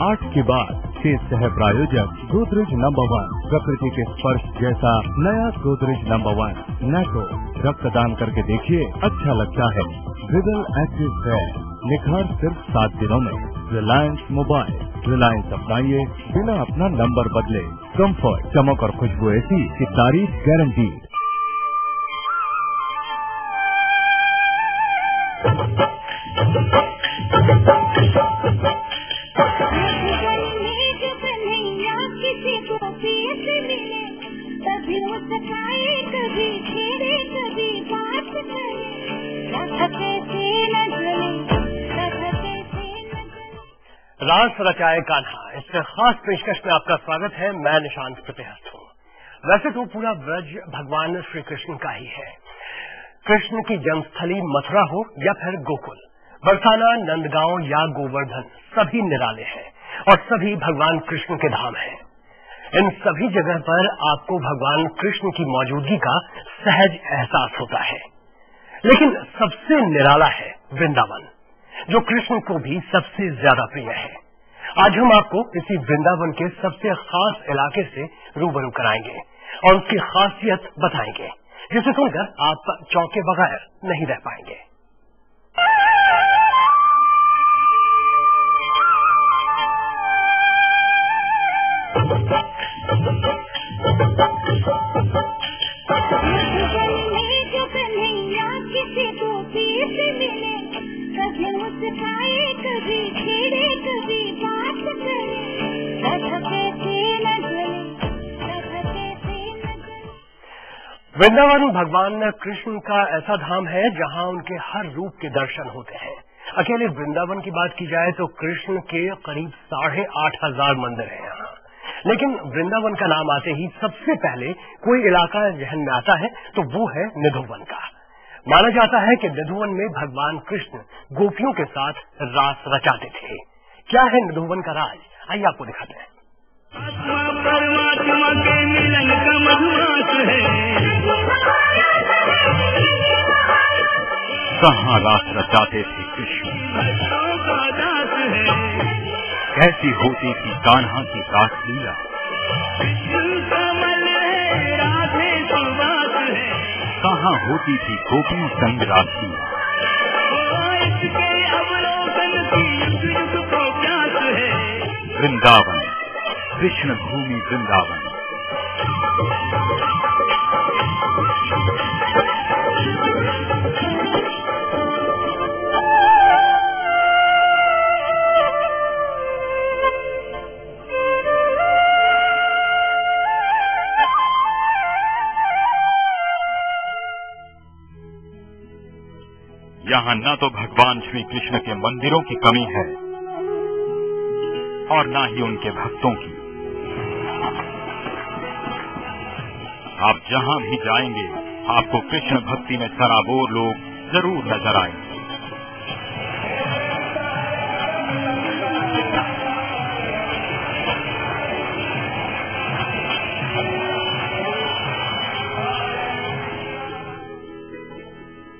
8 के बाद के सह प्रायोजक गोदरेज नंबर 1, प्रकृति के स्पर्श जैसा नया गोदरेज नंबर 1 नेटो। रक्तदान करके देखिए, अच्छा लगता है। विडल एक्टिव है, निखार सिर्फ 7 दिनों में। रिलायंस मोबाइल, रिलायंस अपनाइए बिना अपना नंबर बदले। कंफर्ट, चमक और खुशबू ऐसी कि तारीफ गारंटी। रास रचाए कान्हा, इस खास पेशकश में आपका स्वागत है। मैं निशांत प्रतिहस्त हूँ। वैसे तो पूरा ब्रज भगवान श्री कृष्ण का ही है। कृष्ण की जन्मस्थली मथुरा हो या फिर गोकुल, बरसाना, नंदगांव या गोवर्धन, सभी निराले हैं और सभी भगवान कृष्ण के धाम हैं। इन सभी जगह पर आपको भगवान कृष्ण की मौजूदगी का सहज एहसास होता है। लेकिन सबसे निराला है वृंदावन, जो कृष्ण को भी सबसे ज्यादा प्रिय है। आज हम आपको इसी वृंदावन के सबसे खास इलाके से रूबरू कराएंगे और उसकी खासियत बताएंगे, जिसे सुनकर आप चौंके बगैर नहीं रह पाएंगे। वृंदावन भगवान कृष्ण का ऐसा धाम है जहां उनके हर रूप के दर्शन होते हैं। अकेले वृंदावन की बात की जाए तो कृष्ण के करीब 8,500 मंदिर हैं यहाँ। लेकिन वृंदावन का नाम आते ही सबसे पहले कोई इलाका जहन में आता है तो वो है निधुवन का। माना जाता है कि निधुवन में भगवान कृष्ण गोपियों के साथ रास रचाते थे। क्या है निधुवन का राज, आइए आपको दिखाते हैं। परमात्मा के मिलन का मधुमास है। कहाँ रास रचाते थे कृष्ण, कैसी होती थी कान्हा की रासलीला। कहाँ होती थी गोपी संग रासलीला। वृंदावन, कृष्ण भूमि वृंदावन। यहाँ न तो भगवान श्री कृष्ण के मंदिरों की कमी है और न ही उनके भक्तों की। आप जहाँ भी जाएंगे आपको कृष्ण भक्ति में सराबोर लोग जरूर नजर आएंगे।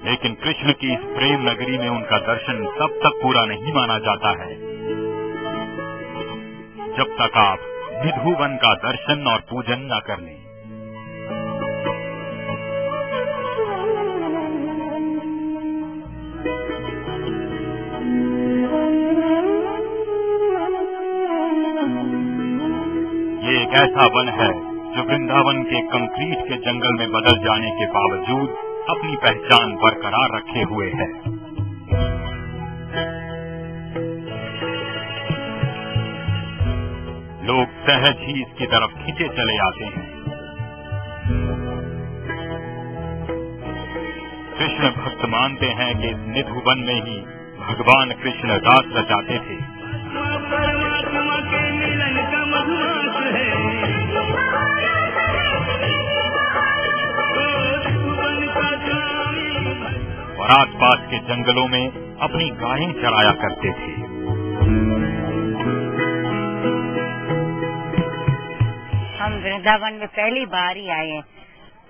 लेकिन कृष्ण की इस प्रेम नगरी में उनका दर्शन तब तक पूरा नहीं माना जाता है जब तक आप निधुवन का दर्शन और पूजन न कर लें। ये एक ऐसा वन है जो वृंदावन के कंक्रीट के जंगल में बदल जाने के बावजूद अपनी पहचान बरकरार रखे हुए है। लोग सहज ही इसकी तरफ खींचे चले आते हैं। कृष्ण भक्त मानते हैं कि इस निधुवन में ही भगवान कृष्ण रास रचाते थे। परमात्मा के मिलन का मधुमास है। और आसपास के जंगलों में अपनी गायें चराया करते थे। हम वृंदावन में पहली बार ही आए हैं,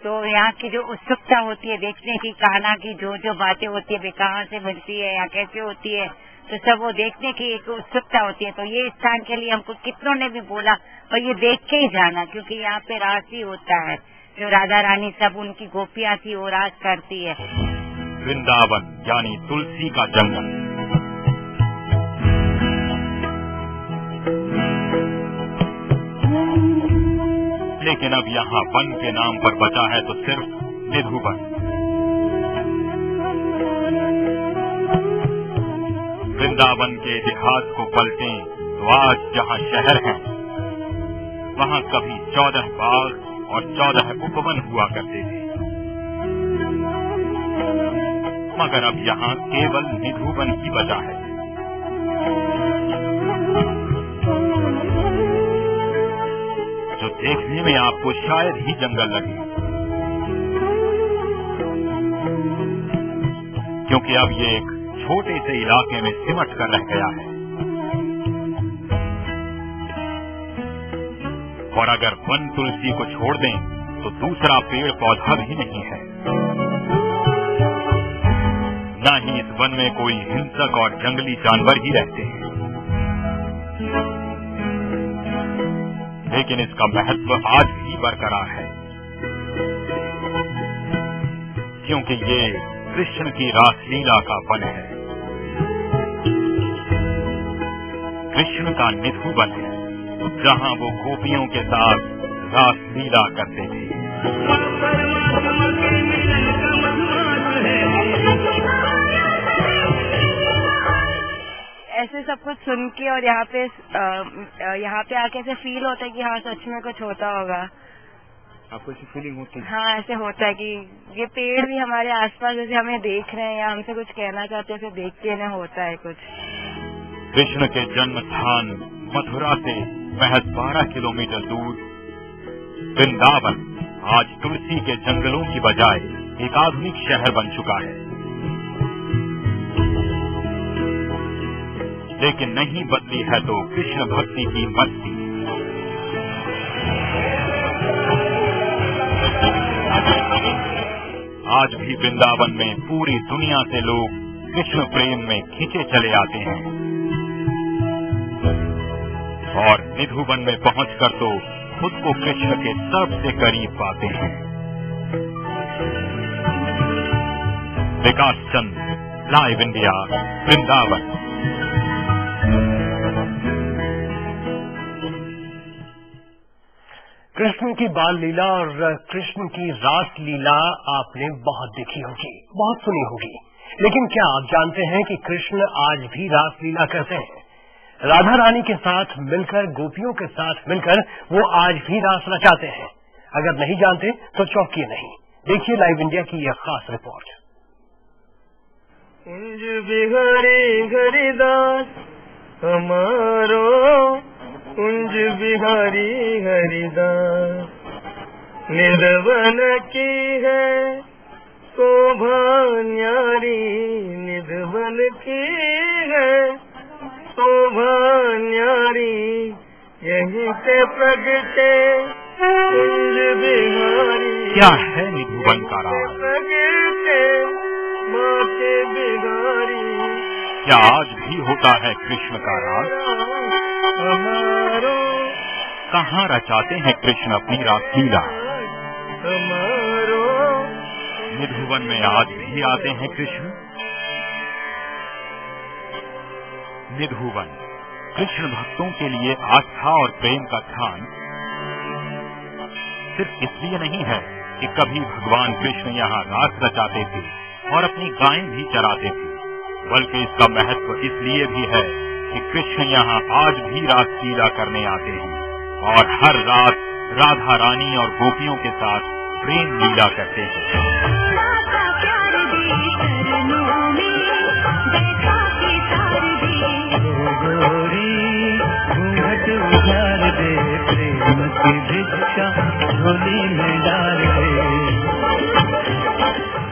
तो यहाँ की जो उत्सुकता होती है देखने की, कान्हा की जो बातें होती है, वे कहाँ से मिलती है या कैसे होती है, तो सब वो देखने की एक उत्सुकता होती है। तो ये स्थान के लिए हमको कितनों ने भी बोला और ये देख के ही जाना, क्योंकि यहाँ पे रास ही होता है। जो राधा रानी सब उनकी गोपियाँ थी वो रास करती है। वृंदावन यानी तुलसी का जंगल। लेकिन अब यहाँ वन के नाम पर बचा है तो सिर्फ निधुवन। वृंदावन के इतिहास को पलटें तो आज जहाँ शहर है वहाँ कभी 14 बाग और 14 उपवन हुआ करते थे, मगर अब यहाँ केवल निधुवन ही बचा है। जो देखने में आपको शायद ही जंगल लगे, क्योंकि अब ये एक छोटे से इलाके में सिमट कर रह गया है। और अगर वन तुलसी को छोड़ दें तो दूसरा पेड़ पौधा भी नहीं है। न ही इस वन में कोई हिंसक और जंगली जानवर ही रहते हैं। लेकिन इसका महत्व आज भी बरकरार है, क्योंकि ये कृष्ण की रासलीला का वन है, कृष्ण का निधुवन है, जहाँ वो गोपियों के साथ रासलीला करते थे। ऐसे सब कुछ सुन के और यहाँ पे आके ऐसे फील होता है कि हाँ सच में कुछ होता होगा। आपको ऐसी फीलिंग होती है? हाँ, ऐसे होता है कि ये पेड़ भी हमारे आसपास जैसे हमें देख रहे हैं या हमसे कुछ कहना चाहते हैं, देख के ना होता है कुछ। कृष्ण के जन्म स्थान मथुरा से महज 12 किलोमीटर दूर वृंदावन आज तुलसी के जंगलों की बजाय एक आधुनिक शहर बन चुका है। लेकिन नहीं बदली है तो कृष्ण भक्ति की मस्ती। आज भी वृंदावन में पूरी दुनिया से लोग कृष्ण प्रेम में खींचे चले आते हैं और निधुवन में पहुंचकर तो खुद को कृष्ण के सबसे करीब पाते हैं। विकास चंद, लाइव इंडिया, वृंदावन। कृष्ण की बाल लीला और कृष्ण की रास लीला आपने बहुत देखी होगी, बहुत सुनी होगी, लेकिन क्या आप जानते हैं कि कृष्ण आज भी रास लीला करते हैं? राधा रानी के साथ मिलकर, गोपियों के साथ मिलकर वो आज भी रास रचाते हैं। अगर नहीं जानते तो चौंकिए नहीं, देखिए लाइव इंडिया की यह खास रिपोर्ट। कुंज बिहारी हरिदास हमारो, कुंज बिहारी हरिदास, निधवन की है शोभा न्यारी, निधवन की है शोभा न्यारी, यहीं से प्रगटे कुंज बिहारी। क्या है निधुवन का राज? प्रगटे माथे बिहारी, क्या आज भी होता है कृष्ण का राज? हमारो, कहाँ रचाते हैं कृष्ण अपनी रासलीला? हमारो, निधुवन में आज भी आते हैं कृष्ण। निधुवन कृष्ण भक्तों के लिए आस्था और प्रेम का स्थान सिर्फ इसलिए नहीं है कि कभी भगवान कृष्ण यहाँ रास रचाते थे और अपनी गायें भी चराते थे, बल्कि इसका महत्व इसलिए भी है कि कृष्ण यहाँ आज भी रासलीला करने आते हैं और हर रात राधा रानी और गोपियों के साथ प्रेम लीला करते हैं।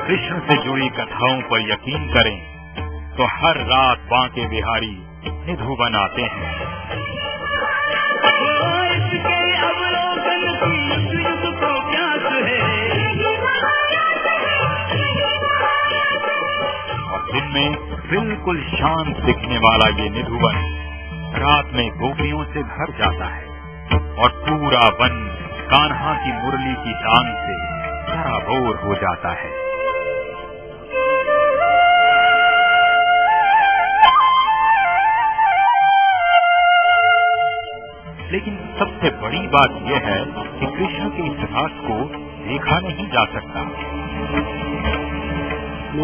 कृष्ण से जुड़ी कथाओं पर यकीन करें तो हर रात बांके बिहारी निधुवन आते हैं। इसके अवलोकन की तुझको प्यास है, में बिल्कुल शांत दिखने वाला ये निधुवन रात में गोपियों से भर जाता है और पूरा वन कान्हा की मुरली की तान से सराबोर हो जाता है। लेकिन सबसे बड़ी बात यह है कि कृष्ण के इस रास को देखा नहीं जा सकता।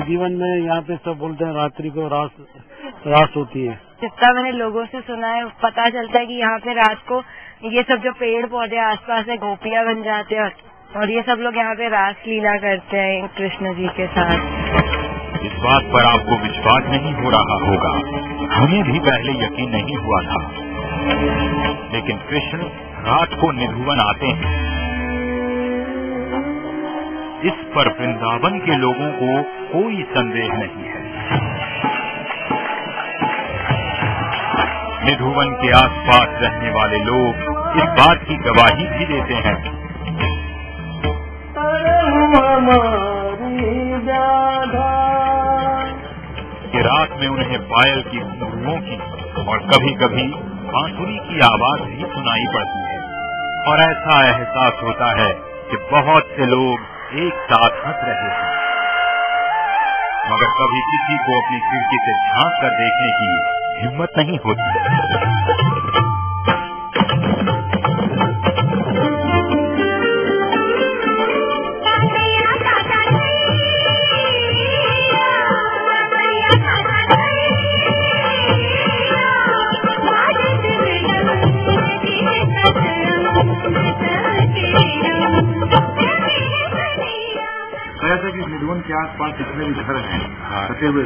जीवन में यहाँ पे सब बोलते हैं रात्रि को रास होती है। जितना मैंने लोगों से सुना है पता चलता है कि यहाँ पे रात को ये सब जो पेड़ पौधे आसपास है गोपियाँ बन जाते हैं और ये सब लोग यहाँ पे रास लीला करते हैं कृष्ण जी के साथ। इस बात पर आपको विश्वास नहीं हो रहा होगा, हमें भी पहले यकीन नहीं हुआ था, लेकिन कृष्ण रात को निधुवन आते हैं। इस पर वृंदावन के लोगों को कोई संदेह नहीं है। निधुवन के आसपास रहने वाले लोग इस बात की गवाही भी देते हैं कि रात में उन्हें पायल की घुंघरुओं की और कभी कभी बांसुरी की आवाज भी सुनाई पड़ती है और ऐसा एहसास होता है कि बहुत से लोग एक साथ हंस रहे हैं, मगर कभी किसी को अपनी खिड़की से झांक कर देखने की हिम्मत नहीं होती। ऐसा कि निधुवन के आसपास जितने भी घर हैं सटे हुए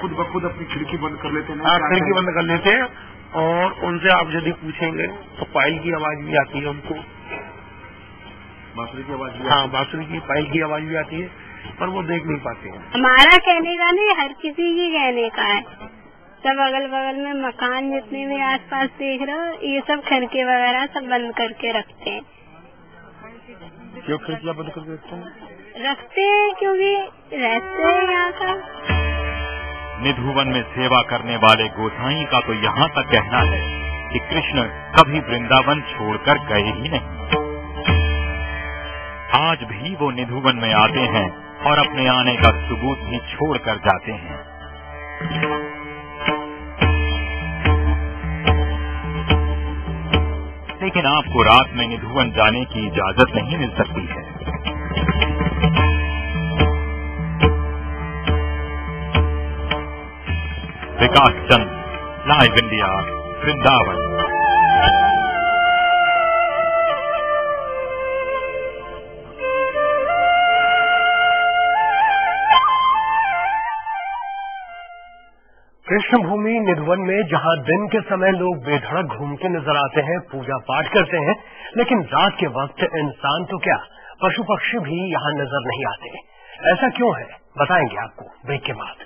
खुद ब खुद अपनी खिड़की बंद कर लेते हैं। खिड़की बंद कर लेते हैं और उनसे आप यदि पूछेंगे तो पायल की आवाज भी आती है उनको। बांसुरी की आवाज भी? हाँ, बांसुरी की पायल की आवाज भी आती है, पर वो देख नहीं पाते हैं। हमारा कहने का नहीं, हर किसी की कहने का है। सब अगल बगल में मकान जितने भी आसपास देख रहे हो ये सब खिड़की वगैरह सब बंद करके रखते हैं। क्यों खिड़कियाँ बंद करके रखते हैं? रखते हैं क्योंकि रहते हैं यहाँ का। निधुवन में सेवा करने वाले गोसाई का तो यहाँ तक कहना है कि कृष्ण कभी वृंदावन छोड़कर गए ही नहीं। आज भी वो निधुवन में आते हैं और अपने आने का सबूत भी छोड़कर जाते हैं। लेकिन आपको रात में निधुवन जाने की इजाजत नहीं मिल सकती है। विकास चंद, लाइव इंडिया, वृंदावन। कृष्ण भूमि निधुवन में जहां दिन के समय लोग बेधड़क घूमते नजर आते हैं, पूजा पाठ करते हैं, लेकिन रात के वक्त इंसान तो क्या पशु पक्षी भी यहां नजर नहीं आते। ऐसा क्यों है बताएंगे आपको ब्रेक के बाद।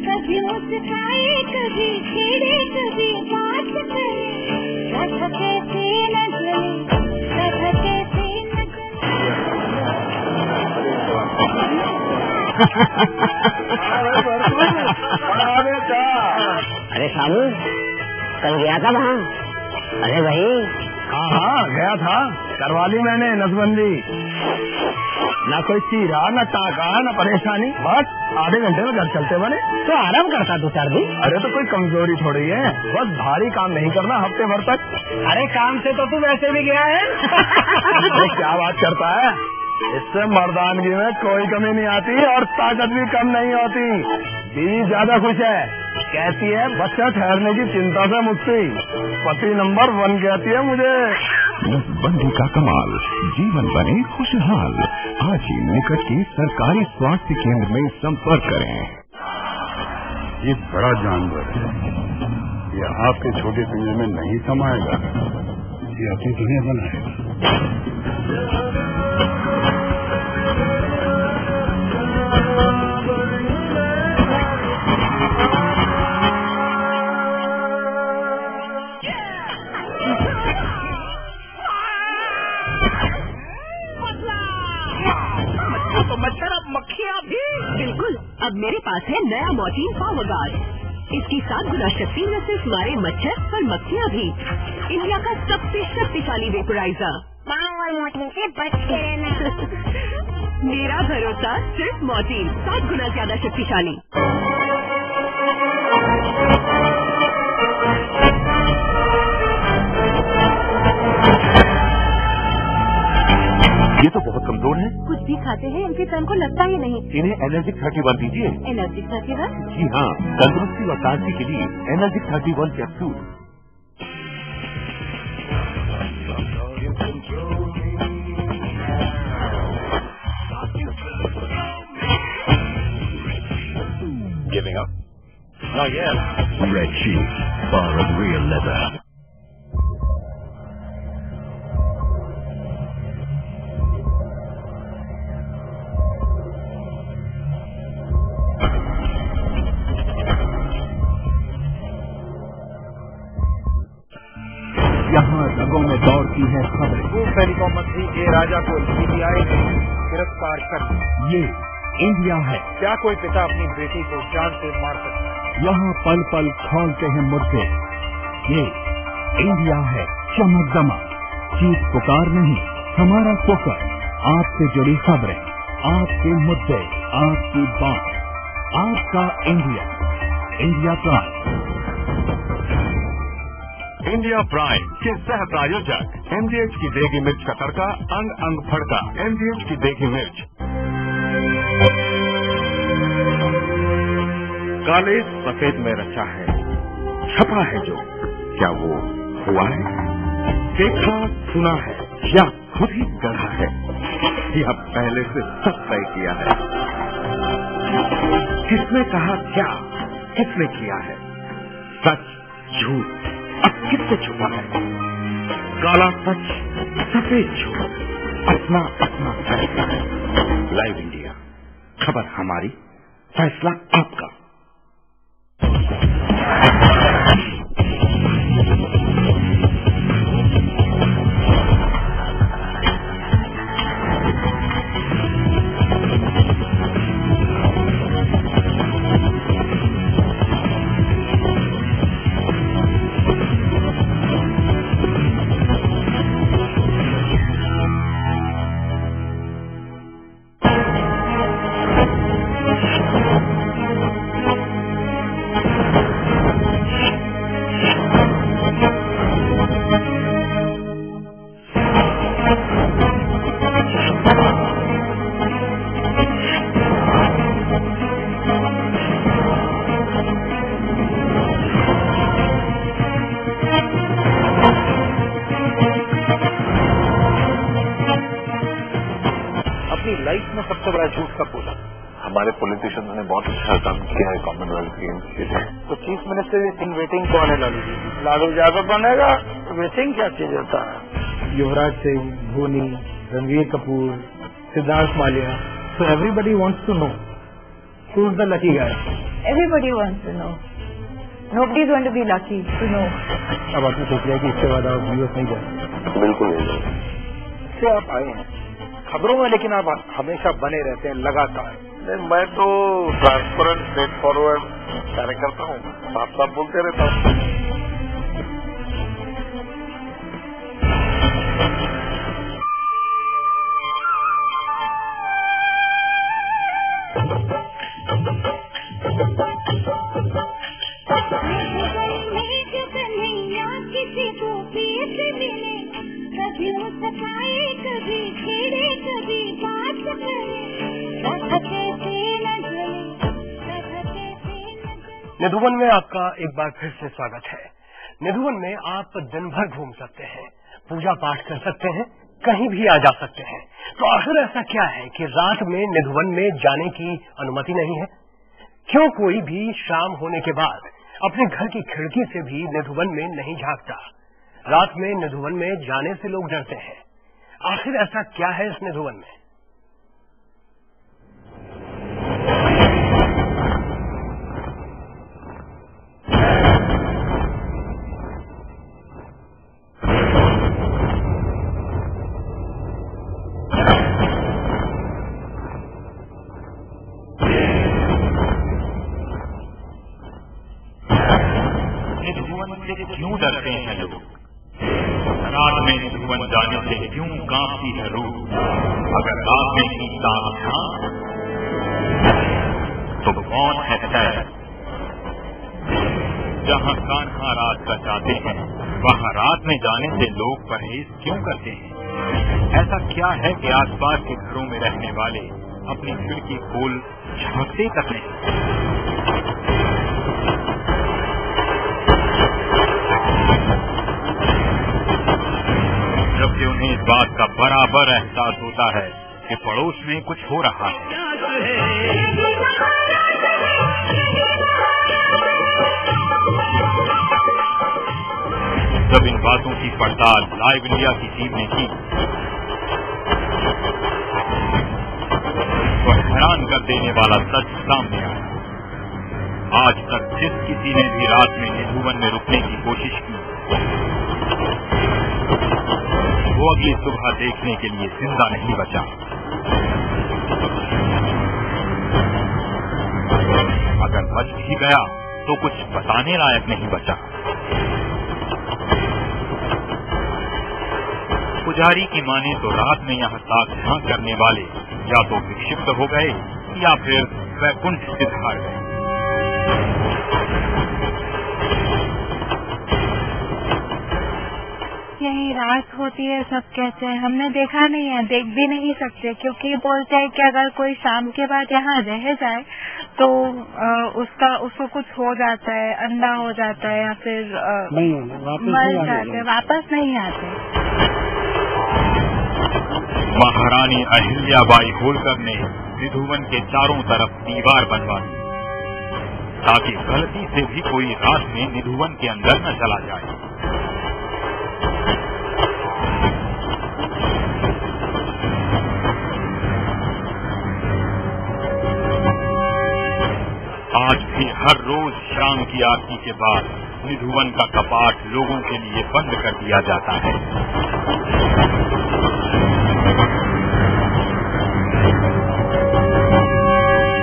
कभी मुस्काए कभी छेड़े कभी बात करे, धधके से न जले, धधके से न जले। अरे साबू कल गया था वहाँ? अरे भाई हाँ गया था, करवा ली मैंने नसबंदी। न कोई चीरा न टाका न परेशानी, बस आधे घंटे में घर चलते बने। तो आराम करता 2-4 दिन। अरे तो कोई कमजोरी थोड़ी है, बस भारी काम नहीं करना हफ्ते भर तक। अरे काम से तो तू वैसे भी गया है। अरे क्या बात करता है, इससे मर्दानगी में कोई कमी नहीं आती और ताकत भी कम नहीं होती। बीवी ज्यादा खुश है, कहती है बच्चा ठहरने की चिंता से मुक्ति, पति नंबर 1 कहती है मुझे। नसबंदी का कमाल, जीवन बने खुशहाल। आज ही निकट के सरकारी स्वास्थ्य केंद्र में संपर्क करें। ये बड़ा जानवर है, ये आपके छोटे पिंजरे में नहीं समाएगा, ये अपनी दुनिया बनाएगा। India Mortein power guard. इसकी 7 गुना शक्ति न सिर्फ मारे मच्छर पर मक्खियाँ भी। इंडिया का सबसे शक्तिशाली वेपोराइजर। पाँव और मॉर्टीन से बच के रहना। मेरा भरोसा सिर्फ मॉर्टीन, 7 गुना ज्यादा शक्तिशाली। ये तो बहुत कमजोर है। कुछ भी खाते हैं इनके तन को लगता ही नहीं। इन्हें एनर्जिक 31 दीजिए। एनर्जिक 31? जी हाँ, तंदुरुस्ती और ताजगी के लिए energic 31 capsule. Giving up? Not yet. Red Sheep, bar of real leather. यहाँ रगों में दौड़ती है खबरें। पूर्व टेलीकॉम मंत्री ए राजा को सीबीआई ने गिरफ्तार कर लिया। ये इंडिया है। क्या कोई पिता अपनी बेटी को जान से मार सकता है? यहाँ पल पल खोलते हैं मुद्दे। ये इंडिया है। चमक दमक, चीख पुकार नहीं, हमारा फोकस। आपसे जुड़ी खबरें, आपके मुद्दे, आपकी बात, आपका India. India prime. India prime के सह प्रायोजक MDH की देगी मिर्च का तड़का, अंग अंग फड़का। MDH की देगी मिर्च। काले सफेद में रचा है, छपा है जो, क्या वो हुआ है? देखा सुना है या खुद ही गढ़ा है, या पहले से सब तय किया है? किसने कहा क्या, किसने किया है? सच झूठ अब किससे छुपा है? काला सच सफेद झूठ, अपना अपना फैसला है। लाइव इंडिया, खबर हमारी, फैसला आपका। लाइफ में सबसे बड़ा झूठ कब बोला? हमारे पॉलिटिशियंस ने बहुत अच्छा काम किया है कॉमनवेल्थ गेम्स के लिए। तो चीफ मिनिस्टर इन वेटिंग कौन है? लालू जी। लालू यादव बनेगा। वेटिंग क्या चीज होता है? Yuvraj Singh, Dhoni, Ranveer Kapoor, Siddharth Mallya. So everybody wants to know who's the lucky guy. Everybody wants to know. Nobody is going to be lucky to know. अब आपने सोच लिया कि इसके बाद आप यूएस नहीं जाएंगे? बिल्कुल नहीं जाएंगे। से आप आए हैं खबरों में, लेकिन आप हमेशा बने रहते हैं लगातार। नहीं, मैं तो ट्रांसपेरेंट स्ट्रेट फॉरवर्ड कार्यकर्ता हूँ, साफ साफ बोलते रहता हूँ। निधुवन में आपका एक बार फिर से स्वागत है। निधुवन में आप दिन भर घूम सकते हैं, पूजा पाठ कर सकते हैं, कहीं भी आ जा सकते हैं। तो आखिर ऐसा क्या है कि रात में निधुवन में जाने की अनुमति नहीं है? क्यों कोई भी शाम होने के बाद अपने घर की खिड़की से भी निधुवन में नहीं झांकता? रात में निधुवन में जाने से लोग डरते हैं। आखिर ऐसा क्या है इस निधुवन में? निधुवन से क्यों डरते हैं लोग? रात में निधुवन जाने से क्यों कांपती है रूह? अगर रात में की ताक तो कौन है खैर? जहाँ कान्हा रात रचाते हैं वहाँ रात में जाने से लोग परहेज क्यों करते हैं? ऐसा क्या है कि आसपास के घरों में रहने वाले अपनी खिड़की खोल झांकते तक नहीं? जबकि उन्हें इस बात का बराबर एहसास होता है कि पड़ोस में कुछ हो रहा है। जब इन बातों की पड़ताल लाइव इंडिया की टीम ने की तो हैरान कर देने वाला सच सामने आया। आज तक जिस किसी ने भी रात में निधुवन में रुकने की कोशिश की वो अगली सुबह देखने के लिए जिंदा नहीं बचा। अगर बच भी गया तो कुछ बताने लायक नहीं बचा। पुजारी की माने तो रात में यहाँ ताक झांक करने वाले या तो विक्षिप्त हो गए या फिर वैकुंठ सिधार गए। यही रात होती है सब कहते हैं, हमने देखा नहीं है, देख भी नहीं सकते, क्योंकि बोलते हैं कि अगर कोई शाम के बाद यहाँ रह जाए तो उसको कुछ हो जाता है, अंधा हो जाता है या फिर मर जाते हैं, वापस नहीं आते। महारानी अहिल्याबाई होलकर ने निधुवन के चारों तरफ दीवार बनवा दी ताकि गलती से भी कोई रात में निधुवन के अंदर न चला जाए। आज भी हर रोज शाम की आरती के बाद निधुवन का कपाट लोगों के लिए बंद कर दिया जाता है।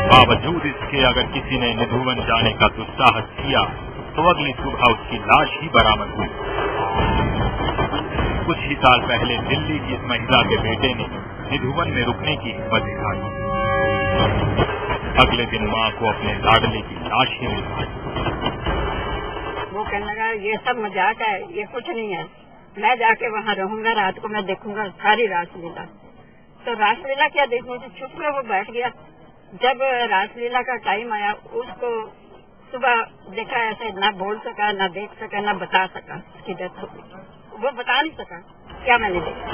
बावजूद इसके अगर किसी ने निधुवन जाने का दुस्साहस किया तो अगली सुबह उसकी लाश ही बरामद हुई। कुछ ही साल पहले दिल्ली की इस महिला के बेटे ने निधुवन में रुकने की हिम्मत दिखाई। अगले दिन माँ को अपने लाडले की लाश ही मिल गई। वो कहने लगा ये सब मजाक है, ये कुछ नहीं है, मैं जाके वहाँ रहूंगा, रात को मैं देखूंगा सारी रासलीला। तो रासलीला क्या देखनी थी, चुप में वो बैठ गया। जब रासलीला का टाइम आया उसको सुबह देखा, ऐसे न बोल सका, न देख सका, न बता सका उसकी डेथ हो गई। वो बता नहीं सका क्या मैंने देखा।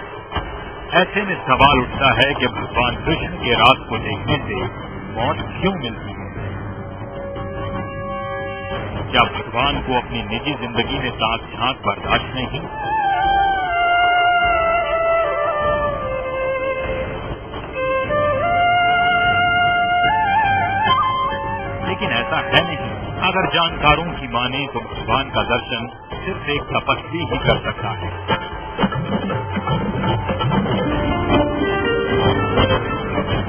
ऐसे में सवाल उठता है कि भगवान कृष्ण के रात को देखने से मौत क्यों मिलती है? क्या भगवान को अपनी निजी जिंदगी में ताक झांक बर्दाश्त नहीं? लेकिन ऐसा है नहीं। अगर जानकारों की माने तो भगवान का दर्शन सिर्फ एक तपस्वी ही कर सकता है।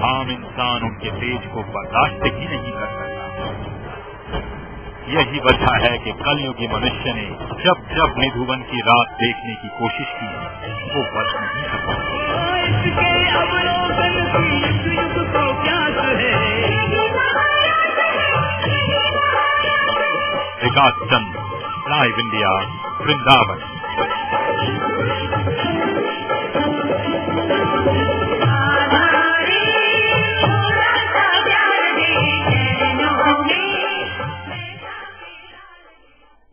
आम इंसान उनके तेज को बर्दाश्त ही नहीं कर सकता। यही वजह है कि कलयुगी मनुष्य ने जब जब निधुवन की रात देखने की कोशिश की वो बच नहीं सका। विकास चंद, लाइव इंडिया, वृंदावन।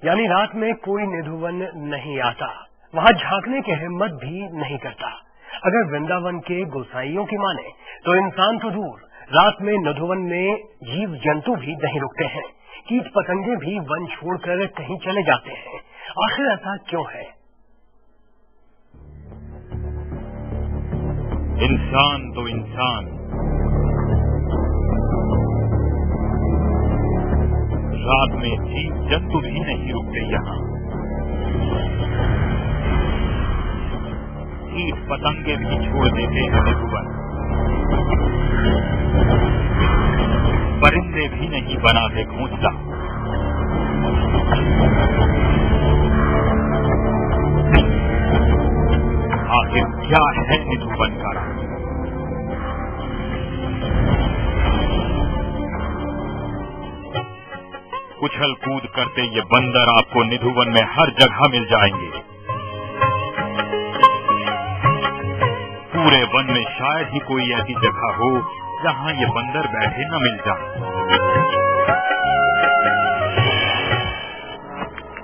यानी रात में कोई निधुवन नहीं आता, वहाँ झांकने की हिम्मत भी नहीं करता। अगर वृंदावन के गोसाइयों की माने तो इंसान तो दूर, रात में निधुवन में जीव जंतु भी नहीं रुकते हैं, कीट पतंगे भी वन छोड़कर कहीं चले जाते हैं। आखिर ऐसा क्यों है? इंसान तो इंसान, रात में जीव जंतु भी नहीं रुकते यहाँ। कीट पतंगे भी छोड़ देते हैं निधुवन, परिंदे भी नहीं बनाते घोंसला। क्या है निधुवन का राज। उछल कूद करते ये बंदर आपको निधुवन में हर जगह मिल जाएंगे। पूरे वन में शायद ही कोई ऐसी जगह हो जहां ये बंदर बैठे न मिल जाए।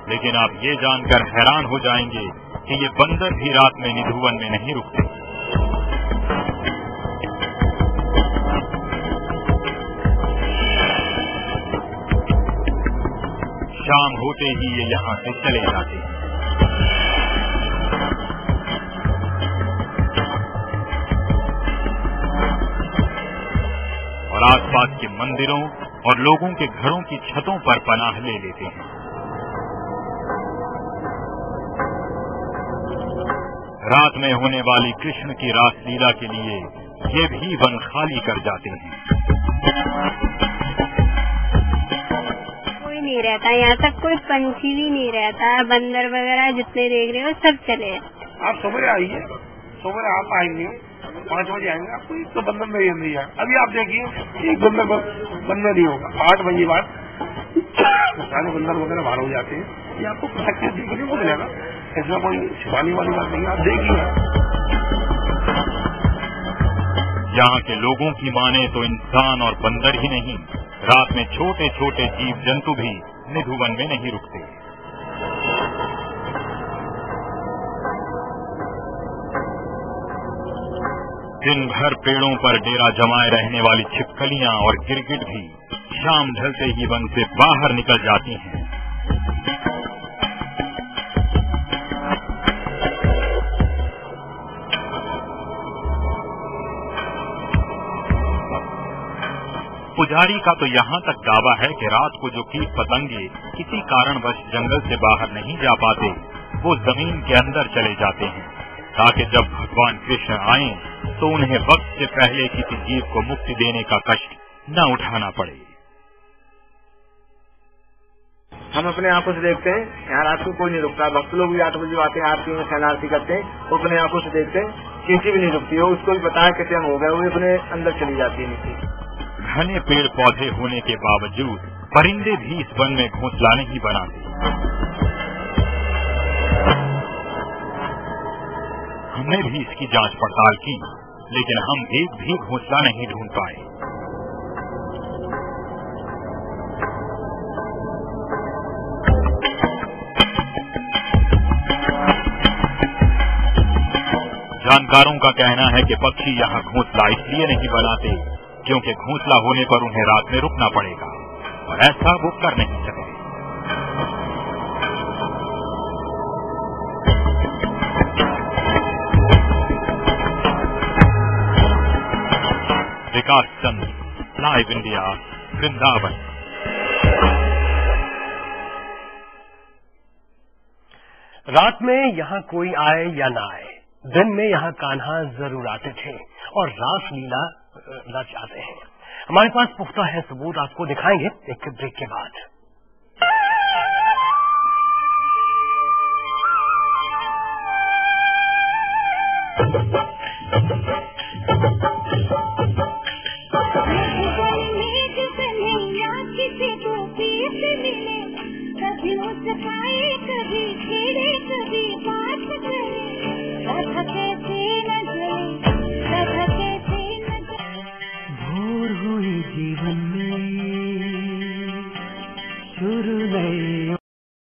लेकिन आप ये जानकर हैरान हो जाएंगे कि ये बंदर भी रात में निधुवन में नहीं रुकते। शाम होते ही ये यहाँ से चले जाते हैं। और आसपास के मंदिरों और लोगों के घरों की छतों पर पनाह ले लेते हैं। रात में होने वाली कृष्ण की रासलीला के लिए ये भी वन खाली कर जाते हैं। कोई नहीं रहता यहाँ तक, कोई पंछी भी नहीं रहता। बंदर वगैरह जितने देख रहे हो सब चले। आप सुबह आइए, सुबह आप आएंगे 5 बजे आएंगे, आपको एक तो बंदर नहीं है। अभी आप देखिए एक बंदर नहीं होगा। 8 बजे बाद सारे बंदर वगैरह बाहर हो जाते हैं। ये आपको प्रत्यक्ष देखने को मिलेगा, इसमें कोई छिपाने वाली बात नहीं। आप देखिए यहाँ के लोगों की माने तो इंसान और बंदर ही नहीं, रात में छोटे छोटे जीव जंतु भी निधुवन में नहीं रुकते। दिन भर पेड़ों पर डेरा जमाए रहने वाली छिपकलियां और गिरगिट भी शाम ढलते ही वन से बाहर निकल जाती हैं। पुजारी का तो यहाँ तक दावा है कि रात को जो कीट पतंगे किसी कारणवश जंगल से बाहर नहीं जा पाते, वो जमीन के अंदर चले जाते हैं, ताकि जब भगवान कृष्ण आए तो उन्हें वक्त से पहले किसी जीव को मुक्ति देने का कष्ट न उठाना पड़े। हम अपने आंखों से देखते हैं, यहाँ रात को कोई नहीं रुकता। भक्त लोग भी 8 बजे आते हैं, आरती में शरणार्थी करते हैं, वो अपने आंखों से देखते हैं, किसी भी नहीं रुकती है। उसको भी पता है कि टाइम हो गया, वो अपने अंदर चली जाती है नीचे। घने पेड़ पौधे होने के बावजूद परिंदे भी इस वन में घोंसला नहीं बनाते। हमने भी इसकी जांच पड़ताल की, लेकिन हम एक भी घोंसला नहीं ढूंढ पाए। जानकारों का कहना है कि पक्षी यहाँ घोंसला इसलिए नहीं बनाते क्योंकि घोंसला होने पर उन्हें रात में रुकना पड़ेगा, और ऐसा वो कर नहीं सकते। विकास चंद्र, लाइव इंडिया, वृंदावन। रात में यहाँ कोई आए या ना आए, दिन में यहाँ कान्हा जरूर आते थे और रासलीला रचाते हैं। हमारे पास पुख्ता है सबूत, आपको दिखाएंगे एक ब्रेक के बाद। कभी